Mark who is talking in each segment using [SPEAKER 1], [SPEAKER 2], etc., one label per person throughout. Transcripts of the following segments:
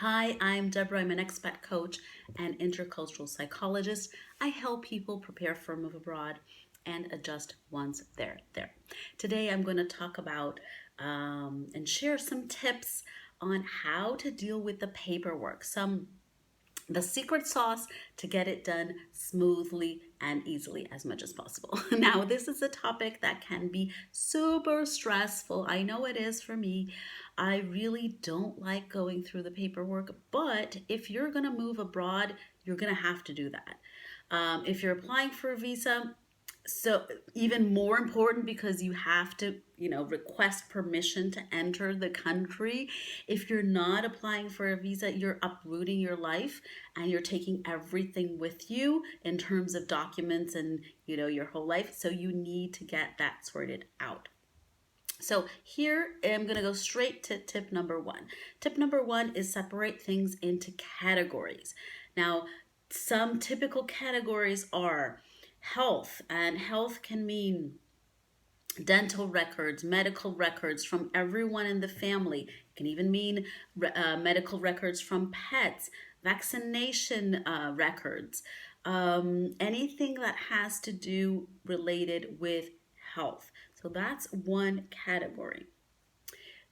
[SPEAKER 1] Hi, I'm Deborah. I'm an expat coach and intercultural psychologist. I help people prepare for a move abroad and adjust once they're there. Today, I'm going to talk about and share some tips on how to deal with the paperwork, the secret sauce to get it done smoothly and easily as much as possible. Now, this is a topic that can be super stressful. I know it is for me. I really don't like going through the paperwork, but if you're going to move abroad, you're going to have to do that. If you're applying for a visa, so even more important because you have to request permission to enter the country. If you're not applying for a visa, you're uprooting your life and you're taking everything with you in terms of documents and your whole life, so you need to get that sorted out. So here I'm going to go straight to tip number one. Tip number one is separate things into categories. Now, some typical categories are health, and health can mean dental records, medical records from everyone in the family. It can even mean medical records from pets, vaccination records, anything that has to do related with health. So that's one category.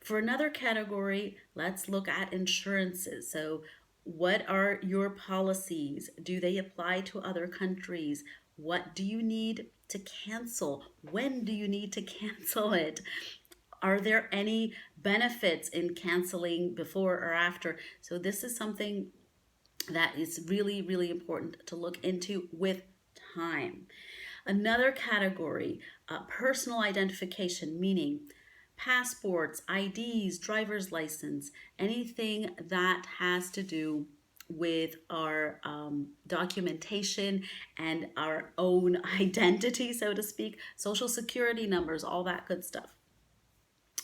[SPEAKER 1] For another category, let's look at insurances. So, what are your policies? Do they apply to other countries? What do you need to cancel? When do you need to cancel it? Are there any benefits in canceling before or after? So, this is something that is really, really important to look into with time. Another category, personal identification, meaning passports, IDs, driver's license, anything that has to do with our documentation and our own identity, so to speak, social security numbers, all that good stuff.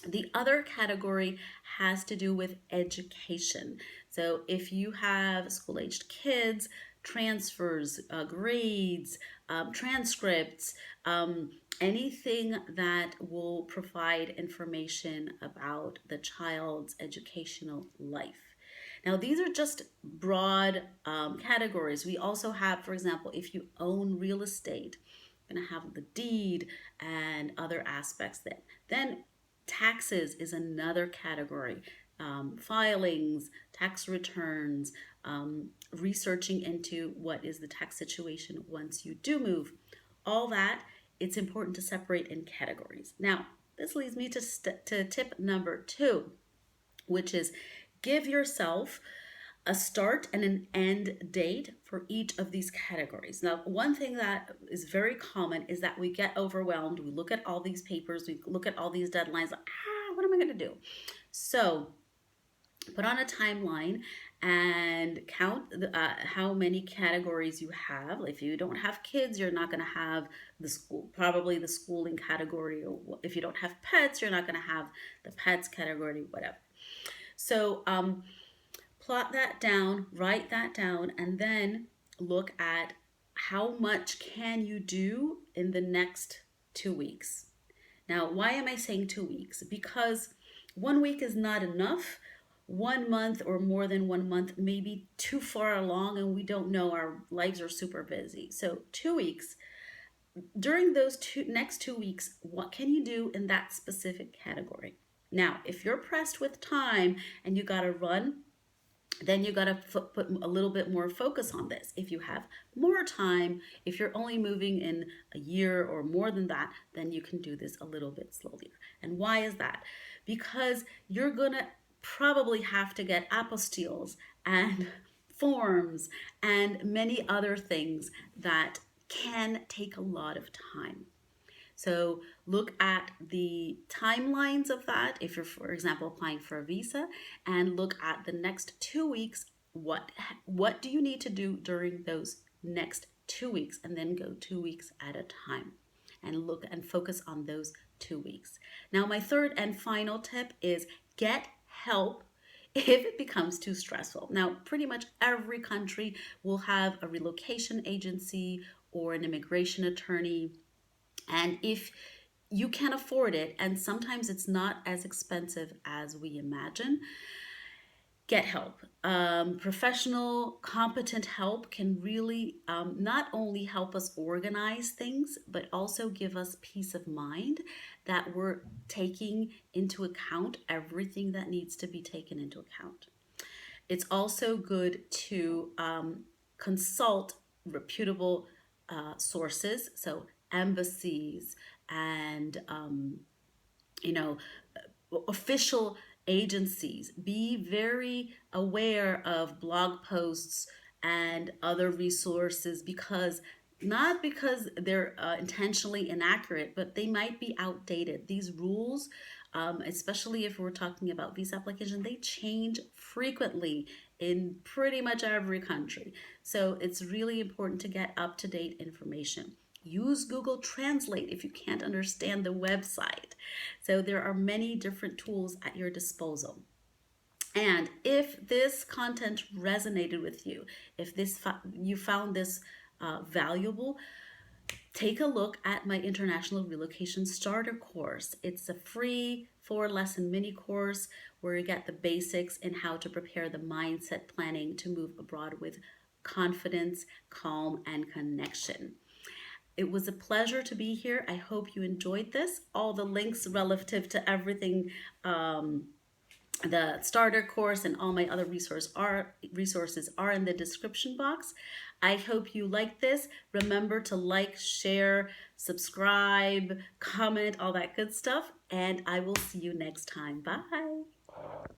[SPEAKER 1] The other category has to do with education. So if you have school-aged kids, transfers, grades, transcripts, anything that will provide information about the child's educational life. Now, these are just broad categories. We also have, for example, if you own real estate, you're going to have the deed and other aspects then. Then taxes is another category. Filings, tax returns, researching into what is the tax situation once you do move. All that, it's important to separate in categories. Now, this leads me to tip number two, which is give yourself a start and an end date for each of these categories. Now, one thing that is very common is that we get overwhelmed. We look at all these papers, we look at all these deadlines, like, what am I going to do? So, put on a timeline and count how many categories you have. If you don't have kids, you're not going to have probably the schooling category. Or if you don't have pets, you're not going to have the pets category, whatever. So, plot that down, write that down, and then look at how much can you do in the next 2 weeks. Now, why am I saying 2 weeks? Because 1 week is not enough. 1 month or more than 1 month may be too far along and we don't know, our lives are super busy. So 2 weeks, during those next 2 weeks, what can you do in that specific category? Now, if you're pressed with time and you got to run, then you got to put a little bit more focus on this. If you have more time, if you're only moving in a year or more than that, then you can do this a little bit slower. And why is that? Because you're going to probably have to get apostilles and forms and many other things that can take a lot of time. So look at the timelines of that if you're, for example, applying for a visa, and look at the next 2 weeks. What do you need to do during those next 2 weeks, and then go 2 weeks at a time and look and focus on those 2 weeks. Now, my third and final tip is get help if it becomes too stressful. Now, pretty much every country will have a relocation agency or an immigration attorney. And if you can afford it, and sometimes it's not as expensive as we imagine, get help. Professional, competent help can really not only help us organize things, but also give us peace of mind that we're taking into account everything that needs to be taken into account. It's also good to consult reputable sources, so embassies and you know official agencies. Be very aware of blog posts and other resources, because not because they're intentionally inaccurate, but they might be outdated. These rules, especially if we're talking about visa application, they change frequently in pretty much every country. So it's really important to get up to date information. Use Google Translate if you can't understand the website. So there are many different tools at your disposal. And if this content resonated with you, if you found this valuable, take a look at my International Relocation Starter course. It's a free 4-lesson mini course where you get the basics in how to prepare the mindset planning to move abroad with confidence, calm, and connection. It was a pleasure to be here. I hope you enjoyed this. All the links relative to everything, the starter course and all my other resources are in the description box. I hope you like this. Remember to like, share, subscribe, comment, all that good stuff. And I will see you next time. Bye.